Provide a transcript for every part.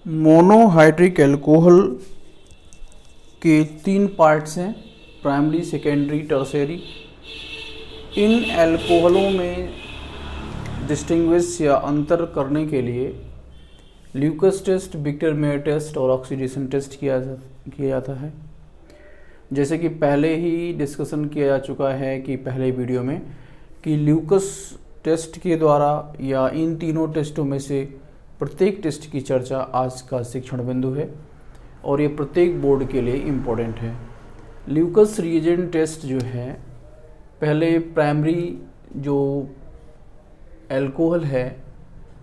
Monohydric alcohol के 3 parts हैं, primary, secondary, tertiary. इन एल्कोहलों में डिस्टिंग्विश या अंतर करने के लिए Lucas test, Victor Meyer test और ऑक्सीडेशन टेस्ट किया जाता है। जैसे कि पहले ही डिस्कशन किया जा चुका है कि पहले वीडियो में कि ल्यूकस टेस्ट के द्वारा या इन तीनों टेस्टों में से प्रत्येक टेस्ट की चर्चा आज का शिक्षण बिंदु है और ये प्रत्येक बोर्ड के लिए इम्पोर्टेंट है। ल्यूकस रिएजेंट टेस्ट जो है, पहले प्राइमरी जो एल्कोहल है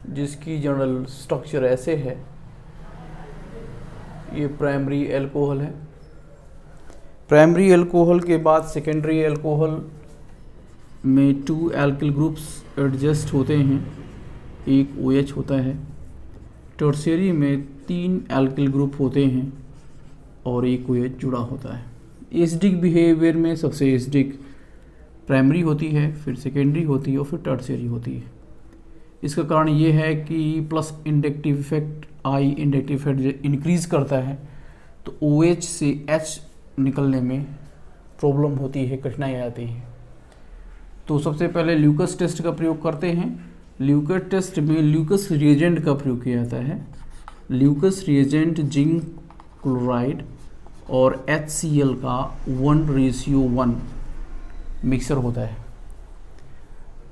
जिसकी जनरल स्ट्रक्चर ऐसे है, ये प्राइमरी एल्कोहल है। प्राइमरी एल्कोहल के बाद सेकेंडरी एल्कोहल में 2 एल्किल ग्रुप्स एडजस्ट होते हैं, एक OH होता है। टर्शियरी में 3 एल्किल ग्रुप होते हैं और एक OH जुड़ा होता है। एसिडिक बिहेवियर में सबसे एसिडिक प्राइमरी होती है, फिर सेकेंडरी होती है और फिर टर्शियरी होती है। इसका कारण ये है कि प्लस इंडक्टिव इफेक्ट, आई इंडक्टिव इफेक्ट इंक्रीज करता है तो OH से H निकलने में प्रॉब्लम होती है, कठिनाई आती है। तो सबसे पहले ल्यूकस टेस्ट का प्रयोग करते हैं। ल्यूकस टेस्ट में ल्यूकस रिएजेंट का प्रयोग किया जाता है। ल्यूकस रिएजेंट जिंक क्लोराइड और HCl का 1:1 मिक्सर होता है।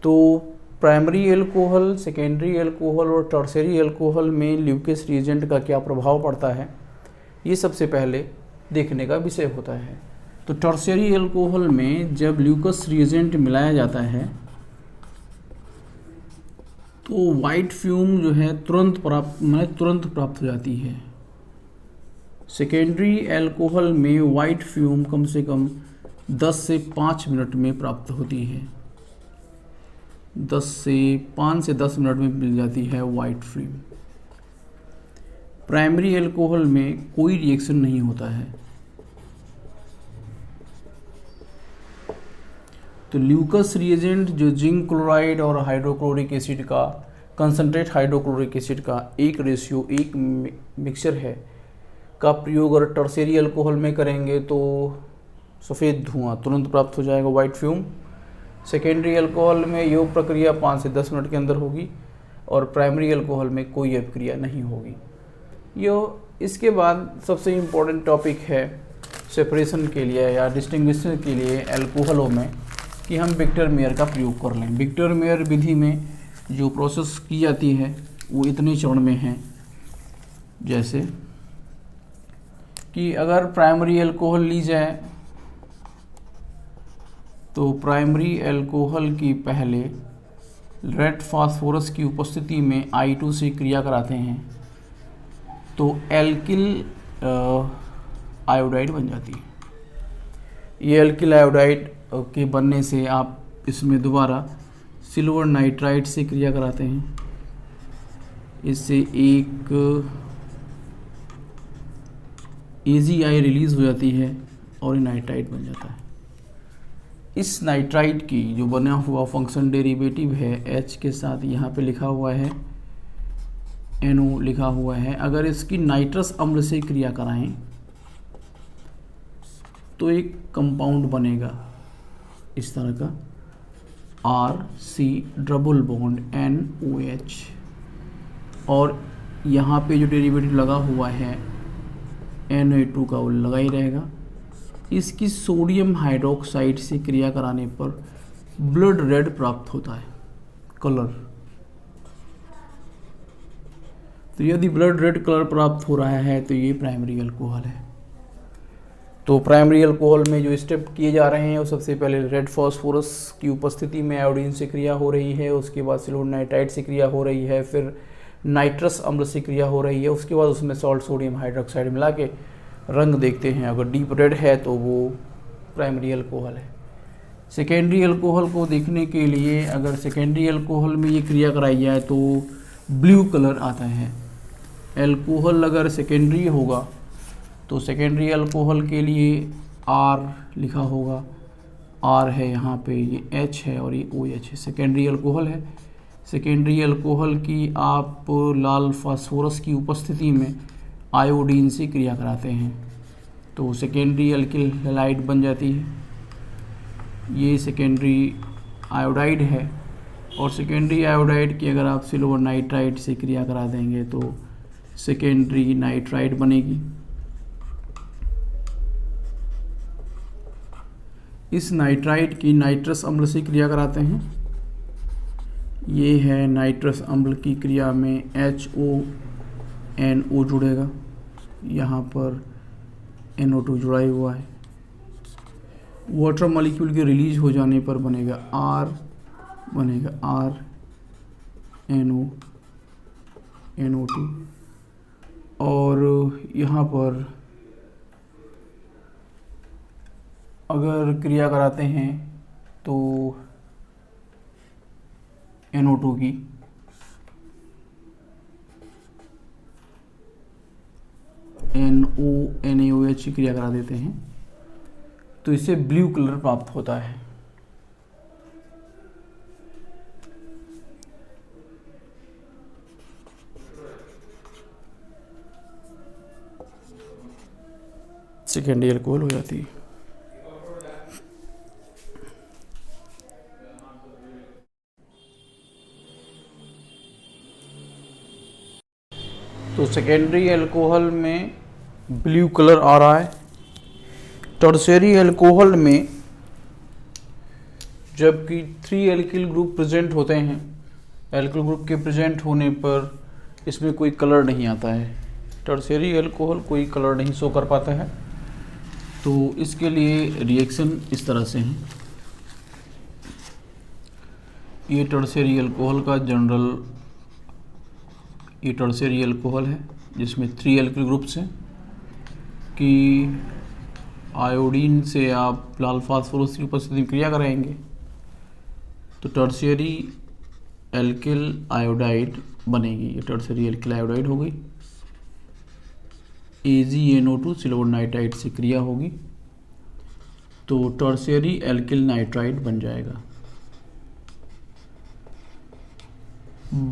तो प्राइमरी एल्कोहल, सेकेंडरी एल्कोहल और टर्शियरी एल्कोहल में ल्यूकस रिएजेंट का क्या प्रभाव पड़ता है, ये सबसे पहले देखने का विषय होता है। तो टर्शियरी एल्कोहल में जब ल्यूकस रिएजेंट मिलाया जाता है तो वाइट फ्यूम जो है तुरंत प्राप्त हो जाती है। सेकेंडरी एल्कोहल में वाइट फ्यूम कम से कम 10 से 5 मिनट में प्राप्त होती है। 5 से 10 मिनट में मिल जाती है वाइट फ्यूम। प्राइमरी एल्कोहल में कोई रिएक्शन नहीं होता है। तो ल्यूकस रिएजेंट जो जिंक क्लोराइड और हाइड्रोक्लोरिक एसिड का, कंसंट्रेट हाइड्रोक्लोरिक एसिड का 1:1 मिक्सचर है का प्रयोग अगर टर्शियरी एल्कोहल में करेंगे तो सफ़ेद धुआं तुरंत प्राप्त हो जाएगा, वाइट फ्यूम। सेकेंडरी एल्कोहल में यह प्रक्रिया 5 से 10 मिनट के अंदर होगी और प्राइमरी एल्कोहल में कोई प्रक्रिया नहीं होगी। इसके बाद सबसे इम्पोर्टेंट टॉपिक है सेपरेशन के लिए या डिस्टिंग्विशन के लिए एल्कोहलों में कि हम विक्टर मेयर का प्रयोग कर लें। विक्टर मेयर विधि में जो प्रोसेस की जाती है वो इतने चरण में है, जैसे कि अगर प्राइमरी एल्कोहल ली जाए तो प्राइमरी एल्कोहल की पहले रेड फास्फोरस की उपस्थिति में I2 से क्रिया कराते हैं तो एल्किल आयोडाइड बन जाती है। ये एल्किल आयोडाइड के बनने से आप इसमें दोबारा सिल्वर नाइट्राइड से क्रिया कराते हैं, इससे एक AgI रिलीज हो जाती है और नाइट्राइड बन जाता है। इस नाइट्राइड की जो बना हुआ फंक्शन डेरिवेटिव है H के साथ, यहाँ पे लिखा हुआ है NO लिखा हुआ है, अगर इसकी नाइट्रस अम्ल से क्रिया कराएं तो एक कंपाउंड बनेगा इस तरह का RC डबल बॉन्ड NOH, और यहाँ पे जो डेरिवेटिव लगा हुआ है Na2 का वो लगा ही रहेगा। इसकी सोडियम हाइड्रोक्साइड से क्रिया कराने पर ब्लड रेड प्राप्त होता है, कलर। तो यदि ब्लड रेड कलर प्राप्त हो रहा है तो ये प्राइमरी एल्कोहल है। तो प्राइमरी एल्कोहल में जो स्टेप किए जा रहे हैं वो सबसे पहले रेड फास्फोरस की उपस्थिति में आयोडीन से क्रिया हो रही है, उसके बाद सिल्वर नाइट्राइड से क्रिया हो रही है, फिर नाइट्रस अम्ल से क्रिया हो रही है, उसके बाद उसमें सॉल्ट सोडियम हाइड्रोक्साइड मिला के रंग देखते हैं, अगर डीप रेड है तो वो प्राइमरी एल्कोहल है। सेकेंडरी एल्कोहल को देखने के लिए अगर सेकेंडरी एल्कोहल में ये क्रिया कराई जाए तो ब्लू कलर आता है। एल्कोहल अगर सेकेंडरी होगा तो सेकेंडरी अल्कोहल के लिए R लिखा होगा, R है यहाँ पे, ये H है और ये OH है, सेकेंडरी अल्कोहल है। सेकेंडरी अल्कोहल की आप लाल फास्फोरस की उपस्थिति में आयोडीन से क्रिया कराते हैं तो सेकेंडरी अल्किल हैलाइड बन जाती है। ये सेकेंडरी आयोडाइड है और सेकेंडरी आयोडाइड की अगर आप सिल्वर नाइट्राइड से क्रिया करा देंगे तो सेकेंडरी नाइट्राइड बनेगी। इस नाइट्राइड की नाइट्रस अम्ल से क्रिया कराते हैं। ये है नाइट्रस अम्ल की क्रिया में HONO जुड़ेगा, यहाँ पर NO2 जुड़ा हुआ है। वाटर मॉलिक्यूल के रिलीज हो जाने पर बनेगा RNO2 और यहाँ पर अगर क्रिया कराते हैं तो NO2 की NaOH की क्रिया करा देते हैं तो इससे ब्लू कलर प्राप्त होता है। सेकेंडरी अल्कोहल हो जाती है। तो सेकेंडरी अल्कोहल में ब्लू कलर आ रहा है। टर्शियरी अल्कोहल में जबकि 3 एल्किल ग्रुप प्रेजेंट होते हैं, एल्किल ग्रुप के प्रेजेंट होने पर इसमें कोई कलर नहीं आता है। टर्शियरी अल्कोहल कोई कलर नहीं शो कर पाता है। तो इसके लिए रिएक्शन इस तरह से है। ये टर्शियरी अल्कोहल का जनरल, ये टर्शियरी अल्कोहल है जिसमें 3 एल्किल ग्रुप्स हैं कि आयोडीन से आप लाल फास्फोरस की उपस्थिति में क्रिया कराएंगे तो टर्शियरी एल्किल आयोडाइड बनेगी। ये टर्शियरी एल्किल आयोडाइड हो गई। AgNO2 सिल्वर नाइट्राइड से क्रिया होगी तो टर्शियरी एल्किल नाइट्राइड बन जाएगा।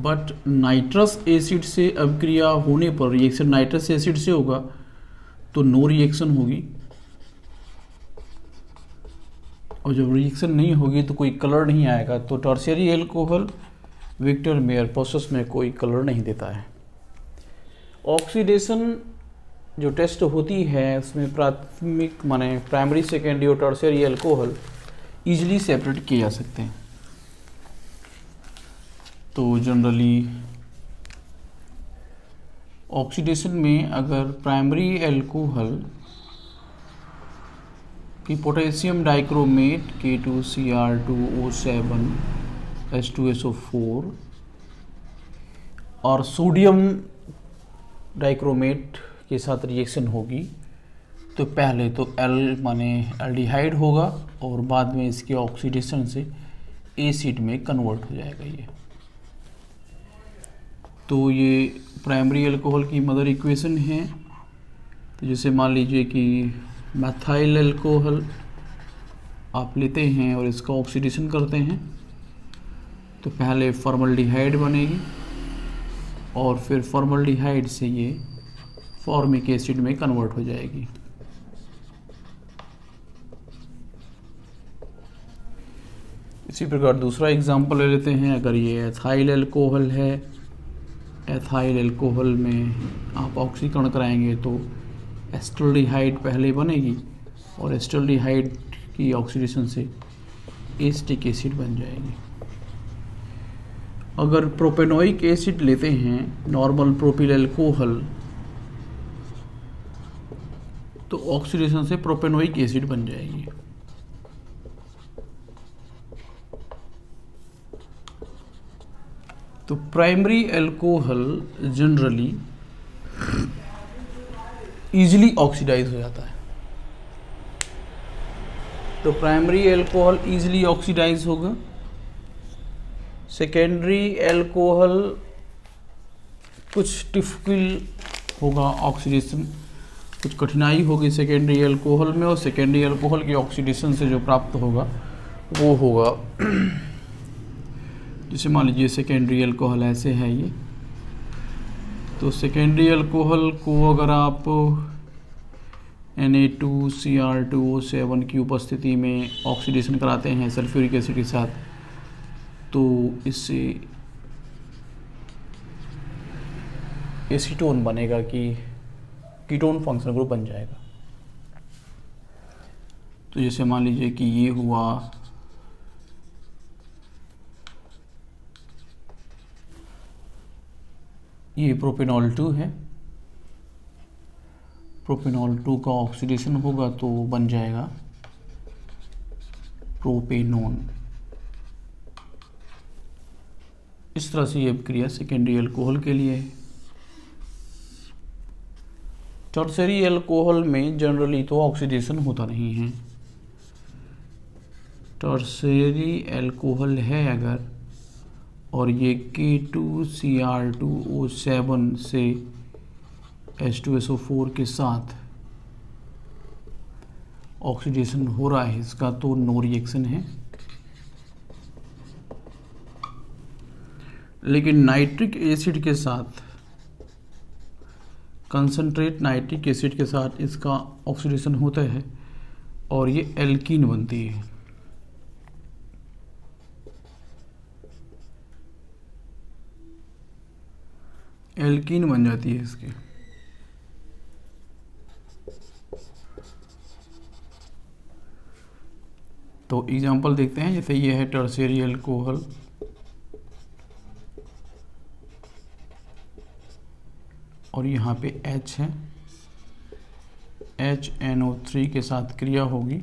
बट नाइट्रस एसिड से अब क्रिया होने पर रिएक्शन नाइट्रस एसिड से होगा तो नो रिएक्शन होगी और जब रिएक्शन नहीं होगी तो कोई कलर नहीं आएगा। तो tertiary alcohol Victor Meyer process में कोई कलर नहीं देता है। ऑक्सीडेशन जो टेस्ट होती है उसमें प्राथमिक माने प्राइमरी, सेकेंडरी और टर्शियरी अल्कोहल ईजिली सेपरेट किए जा सकते हैं। तो जनरली ऑक्सीडेशन में अगर प्राइमरी अल्कोहल की पोटेशियम डाइक्रोमेट K2Cr2O7 H2SO4 और सोडियम डाइक्रोमेट के साथ रिएक्शन होगी तो पहले तो एल माने एल्डिहाइड होगा और बाद में इसके ऑक्सीडेशन से एसिड में कन्वर्ट हो जाएगा ये। तो ये प्राइमरी अल्कोहल की मदर इक्वेशन है। तो जैसे मान लीजिए कि मैथाइल अल्कोहल आप लेते हैं और इसका ऑक्सीडेशन करते हैं तो पहले फॉर्मल्डिहाइड बनेगी और फिर फॉर्मल्डिहाइड से ये फॉर्मिक एसिड में कन्वर्ट हो जाएगी। इसी प्रकार दूसरा एग्जांपल ले लेते हैं। अगर ये एथाइल अल्कोहल है, एथाइल अल्कोहल में आप ऑक्सीकरण कराएंगे तो एस्टल्डिहाइड पहले बनेगी और एस्टल्डिहाइड की ऑक्सीडेशन से एसिटिक एसिड बन जाएगी। अगर प्रोपेनोइक एसिड लेते हैं, नॉर्मल प्रोपिल अल्कोहल, तो ऑक्सीडेशन से प्रोपेनोइक एसिड बन जाएगी। तो primary alcohol generally easily oxidise हो जाता है। तो प्राइमरी अल्कोहल इजीली ऑक्सीडाइज होगा। सेकेंडरी अल्कोहल कुछ डिफिकल्ट होगा ऑक्सीडेशन, कुछ कठिनाई होगी सेकेंडरी अल्कोहल में और सेकेंडरी अल्कोहल की ऑक्सीडेशन से जो प्राप्त होगा वो होगा। जैसे मान लीजिए सेकेंडरी अल्कोहल ऐसे है ये, तो सेकेंडरी अल्कोहल को अगर आप Na2Cr2O7 की उपस्थिति में ऑक्सीडेशन कराते हैं सल्फ्यूरिक एसिड के साथ, तो इससे एसीटोन बनेगा कि कीटोन फंक्शनल ग्रुप बन जाएगा। तो जैसे मान लीजिए कि ये हुआ ये प्रोपेनॉल 2 है, प्रोपेनॉल 2 का ऑक्सीडेशन होगा तो बन जाएगा प्रोपेनोन। इस तरह से ये क्रिया सेकेंडरी अल्कोहल के लिए है। टर्शरी अल्कोहल में जनरली तो ऑक्सीडेशन होता नहीं है। टर्शरी अल्कोहल है अगर, और ये K2Cr2O7 से H2SO4 के साथ ऑक्सीडेशन हो रहा है इसका, तो नो रिएक्शन है। लेकिन नाइट्रिक एसिड के साथ, कंसंट्रेट नाइट्रिक एसिड के साथ इसका ऑक्सीडेशन होता है और ये एल्कीन बनती है। एल्कीन बन जाती है इसकी। तो एग्जांपल देखते हैं, जैसे ये है टर्शियरी अल्कोहल, और यहाँ पे H है, HNO3 के साथ क्रिया होगी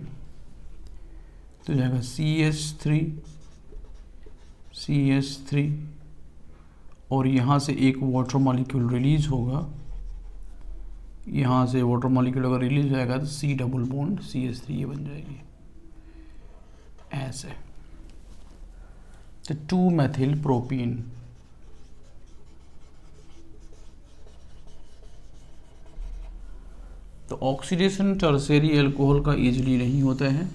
तो जाएगा CH3 और यहाँ से एक वाटर मॉलिक्यूल रिलीज होगा। यहाँ से वाटर मॉलिक्यूल अगर रिलीज जाएगा तो C डबल बॉन्ड CH3 ये बन जाएगी ऐसे। तो 2 मेथिल प्रोपीन। तो ऑक्सीडेशन टर्शियरी अल्कोहल का इजीली नहीं होता है,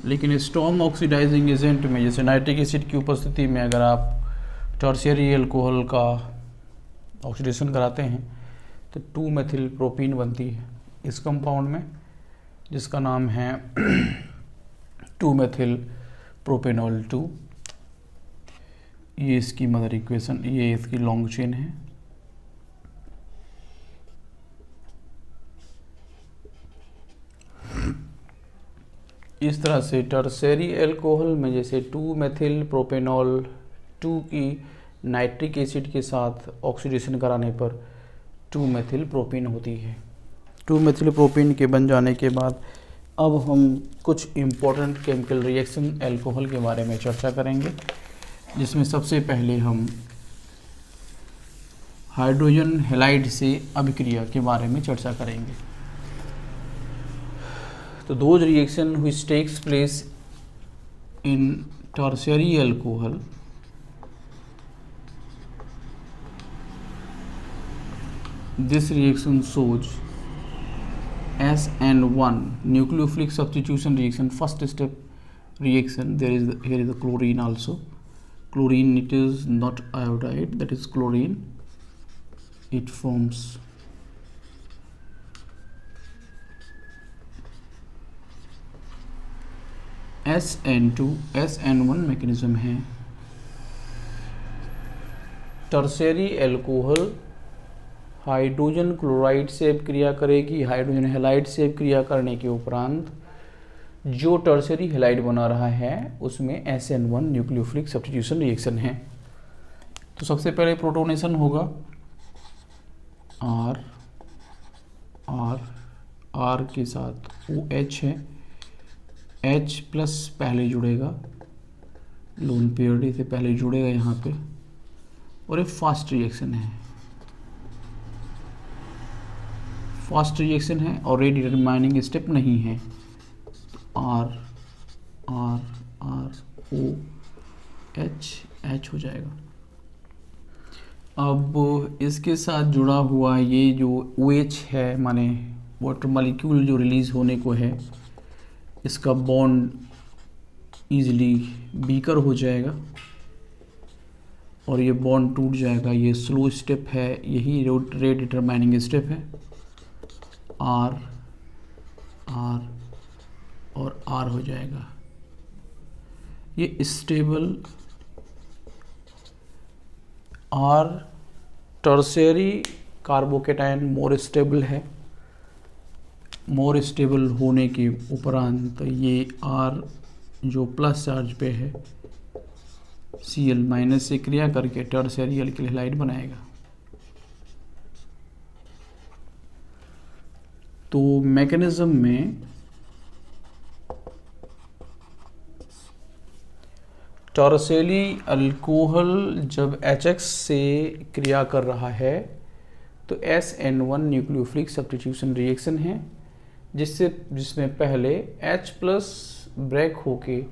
लेकिन स्ट्रॉन्ग ऑक्सीडाइजिंग एजेंट में जैसे नाइट्रिक एसिड की उपस्थिति में अगर आप टर्शियरी अल्कोहल का ऑक्सीडेशन कराते हैं तो 2 मेथिल प्रोपीन बनती है इस कंपाउंड में, जिसका नाम है 2 मेथिल प्रोपेनॉल 2। ये इसकी मदर इक्वेशन, ये इसकी लॉन्ग चेन है। इस तरह से टर्शियरी अल्कोहल में जैसे 2 मेथिल प्रोपेनॉल 2 की नाइट्रिक एसिड के साथ ऑक्सीडेशन कराने पर 2 मेथिल प्रोपीन होती है। 2 मेथिल प्रोपीन के बन जाने के बाद अब हम कुछ इम्पोर्टेंट केमिकल रिएक्शन अल्कोहल के बारे में चर्चा करेंगे, जिसमें सबसे पहले हम हाइड्रोजन हैलाइड से अभिक्रिया के बारे में चर्चा करेंगे। तो those reaction which takes place in tertiary alcohol this reaction shows SN1 nucleophilic substitution reaction, first step reaction. Here is the chlorine also. Chlorine, it is not iodide, that is chlorine. It forms SN2, SN1 mechanism है। Tertiary alcohol hydrogen chloride से अभिक्रिया करेगी, hydrogen halide से अभिक्रिया करने के उपरांत जो टर्शियरी हैलाइड बना रहा है उसमें SN1 न्यूक्लियोफिलिक सब्स्टिट्यूशन रिएक्शन है। तो सबसे पहले प्रोटोनेशन होगा R के साथ OH है, H प्लस पहले जुड़ेगा, लोन पेयर से पहले जुड़ेगा यहाँ पे, और एक फास्ट रिएक्शन है, फास्ट रिएक्शन है और रेट डिटरमाइनिंग स्टेप नहीं है। R O H हो जाएगा। अब इसके साथ जुड़ा हुआ ये जो OH है, माने वाटर मॉलिक्यूल जो रिलीज होने को है, इसका बॉन्ड ईजिली वीकर हो जाएगा और ये बॉन्ड टूट जाएगा। ये स्लो स्टेप है, यही रेट डिटरमाइनिंग स्टेप है। आर आर और आर हो जाएगा। ये stable R tertiary carbocation more stable है। मोर स्टेबल होने के उपरांत ये आर जो प्लस चार्ज पे है Cl माइनस से क्रिया करके टर्शियरी अल्किल हैलाइड बनाएगा। तो मैकेनिज्म में टर्शियरी अल्कोहल जब HX से क्रिया कर रहा है तो SN1 न्यूक्लियोफिलिक सब्स्टिट्यूशन रिएक्शन है, जिसमें पहले H प्लस ब्रेक होके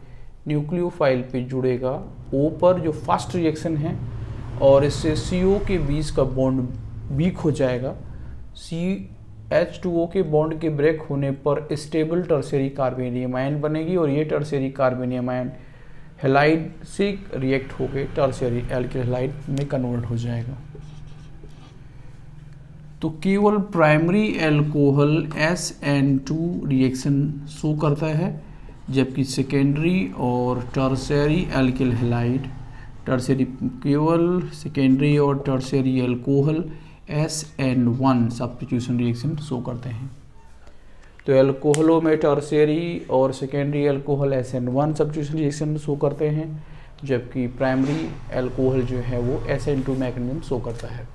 न्यूक्लियोफाइल पे जुड़ेगा O पर, जो फास्ट रिएक्शन है, और इससे CO के बीच का बॉन्ड वीक हो जाएगा। H2O के बॉन्ड के ब्रेक होने पर स्टेबल टर्शियरी कार्बोनियम आयन बनेगी और ये टर्शियरी कार्बोनियम आयन हैलाइड से रिएक्ट होकर टर्शियरी एल्किल हैलाइड में कन्वर्ट हो जाएगा। तो केवल primary alcohol SN2 reaction show करता है, जबकि सेकेंडरी और टर्शियरी एल्किल हैलाइड केवल सेकेंडरी और tertiary alcohol SN1 substitution reaction show करते हैं। तो अल्कोहलों में टर्शियरी और secondary alcohol SN1 substitution reaction show करते हैं, जबकि प्राइमरी अल्कोहल जो है वो SN2 मैकेनिज्म शो करता है।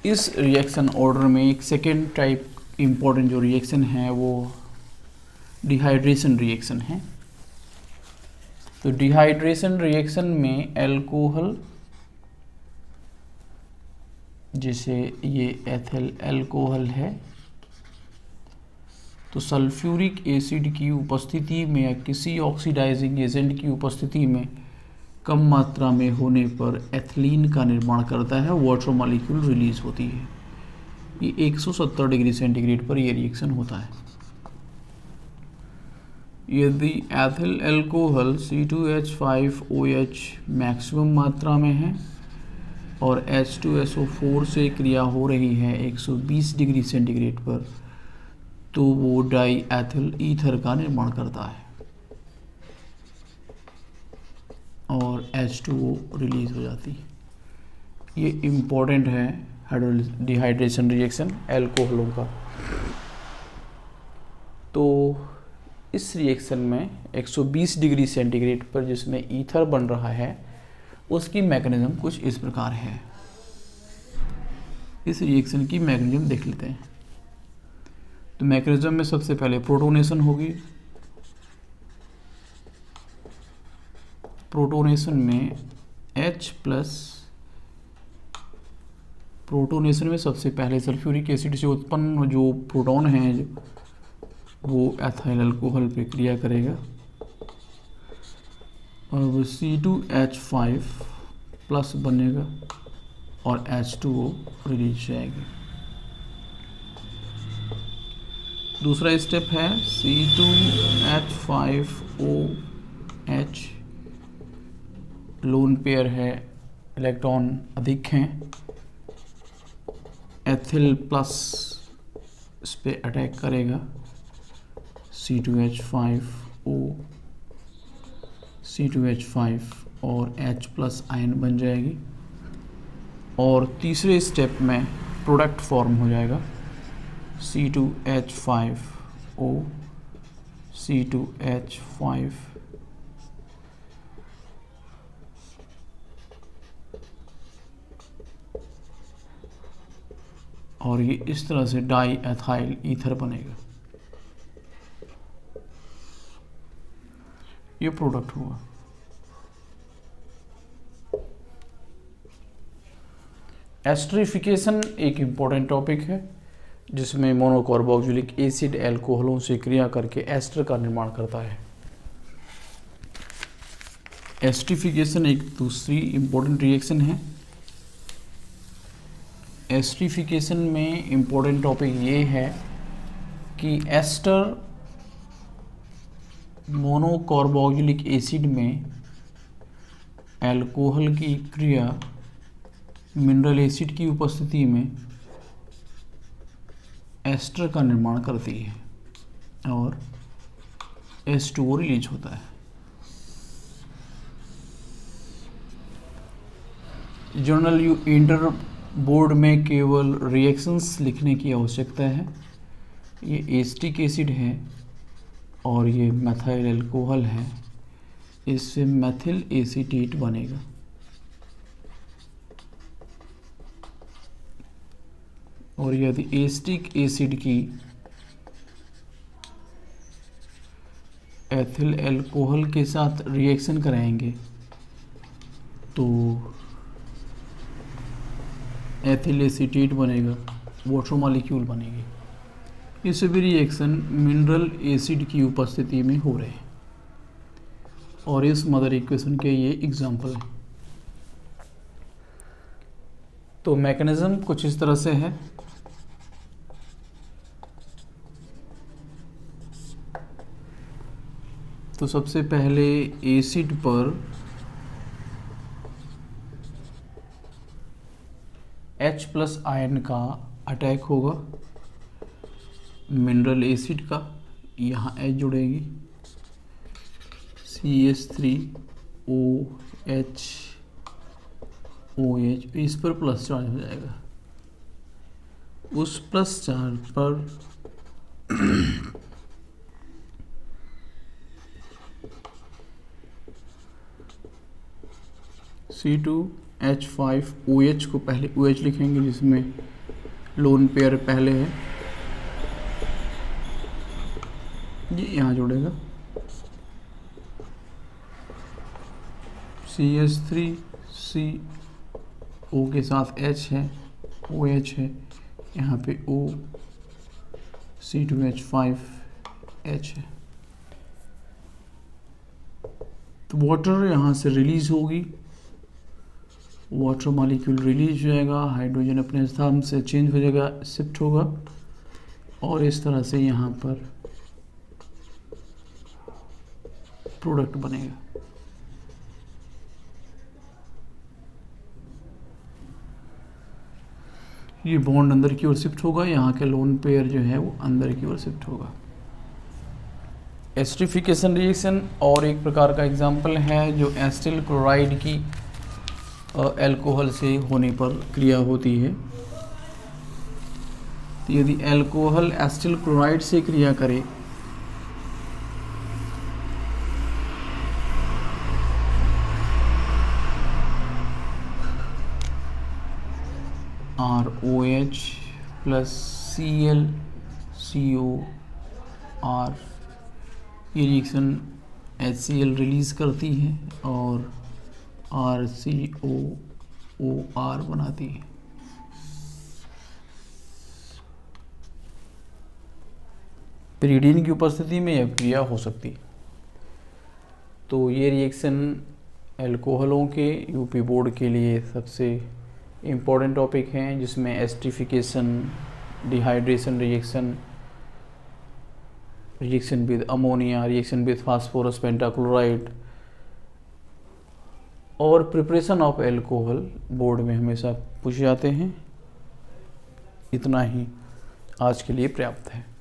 इस रिएक्शन ऑर्डर में एक सेकेंड टाइप इम्पोर्टेंट जो रिएक्शन है वो डिहाइड्रेशन रिएक्शन है। तो डिहाइड्रेशन रिएक्शन में अल्कोहल, जैसे ये एथिल अल्कोहल है, तो सल्फ्यूरिक एसिड की उपस्थिति में या किसी ऑक्सीडाइजिंग एजेंट की उपस्थिति में कम मात्रा में होने पर एथिलीन का निर्माण करता है, वाटर मॉलिक्यूल रिलीज होती है। ये 170 डिग्री सेंटीग्रेड पर ये रिएक्शन होता है। यदि एथिल अल्कोहल C2H5OH मैक्सिमम मात्रा में है और H2SO4 से क्रिया हो रही है 120 डिग्री सेंटीग्रेड पर, तो वो डाई एथिल ईथर का निर्माण करता है और H2O रिलीज हो जाती है। ये इम्पोर्टेंट है डिहाइड्रेशन रिएक्शन अल्कोहलों का। तो इस रिएक्शन में 120 डिग्री सेंटीग्रेड पर जिसमें ईथर बन रहा है उसकी मैकेनिज्म कुछ इस प्रकार है। इस रिएक्शन की मैकेनिज्म देख लेते हैं। तो मैकेनिज्म में सबसे पहले प्रोटोनेशन होगी। प्रोटोनेशन में H प्लस, प्रोटोनेशन में सबसे पहले सल्फ्यूरिक एसिड से उत्पन्न जो प्रोटॉन है वो एथिल अल्कोहल पे क्रिया करेगा। अब C2H5 प्लस बनेगा और H2O रिलीज जाएगी। दूसरा स्टेप है C2H5OH, लोन पेयर है, इलेक्ट्रॉन अधिक हैं, एथिल प्लस इस पे अटैक करेगा, C2H5O C2H5 और H प्लस आयन बन जाएगी। और तीसरे स्टेप में प्रोडक्ट फॉर्म हो जाएगा C2H5O C2H5 और ये इस तरह से डाई एथाइल ईथर बनेगा। ये प्रोडक्ट हुआ। एस्टरिफिकेशन एक इम्पॉर्टेंट टॉपिक है जिसमें मोनोकार्बोक्सिलिक एसिड अल्कोहलों से क्रिया करके एस्टर का निर्माण करता है। एस्टरिफिकेशन एक दूसरी इम्पोर्टेंट रिएक्शन है। एस्टरिफिकेशन में इम्पोर्टेंट टॉपिक ये है कि एस्टर मोनोकार्बोक्सिलिक एसिड में एल्कोहल की क्रिया मिनरल एसिड की उपस्थिति में एस्टर का निर्माण करती है और H2O रिलीज होता है। जर्नल यू इंटर बोर्ड में केवल रिएक्शंस लिखने की आवश्यकता है। ये एसिटिक एसिड है और ये मेथाइल अल्कोहल है, इससे मेथिल एसीटेट बनेगा। और यदि एसिटिक एसिड की एथिल अल्कोहल के साथ रिएक्शन कराएंगे तो एथिल एसीटेट बनेगा, वाटर मॉलिक्यूल बनेगी। ये सभी रिएक्शन मिनरल एसिड की उपस्थिति में हो रहे हैं और इस मदर इक्वेशन के ये एग्जाम्पल हैं। तो मैकेनिज्म कुछ इस तरह से है। तो सबसे पहले एसिड पर H+ आयन का अटैक होगा मिनरल एसिड का, यहाँ H जुड़ेगी, CH3OH OH, इस पर प्लस चार्ज हो जाएगा। उस प्लस चार्ज पर C2H5OH को पहले OH लिखेंगे जिसमें लोन पेयर पहले है, ये यहाँ जुड़ेगा। CH3CO के साथ H है, OH है, यहाँ पे O, C2H5H है। तो वाटर यहाँ से रिलीज होगी, वाटर मॉलिक्यूल रिलीज हो जाएगा, हाइड्रोजन अपने स्थान से चेंज हो जाएगा, शिफ्ट होगा और इस तरह से यहाँ पर प्रोडक्ट बनेगा। ये बॉन्ड अंदर की ओर शिफ्ट होगा, यहाँ के लोन पेयर जो है वो अंदर की ओर शिफ्ट होगा। एस्टरिफिकेशन रिएक्शन और एक प्रकार का एग्जाम्पल है जो एसिटिल क्लोराइड की अल्कोहल से होने पर क्रिया होती है। तो यदि अल्कोहल एसिटिल क्लोराइड से क्रिया करे ROH प्लस ClCOR, ये रिएक्शन HCl रिलीज करती है और RCOOR बनाती है। पिरीडीन की उपस्थिति में यह क्रिया हो सकती है। तो ये रिएक्शन अल्कोहलों के यूपी बोर्ड के लिए सबसे इम्पोर्टेंट टॉपिक हैं, जिसमें esterification, dehydration reaction, reaction with ammonia, reaction with phosphorus pentachloride और प्रिपरेशन ऑफ अल्कोहल बोर्ड में हमेशा पूछे जाते हैं। इतना ही आज के लिए पर्याप्त है।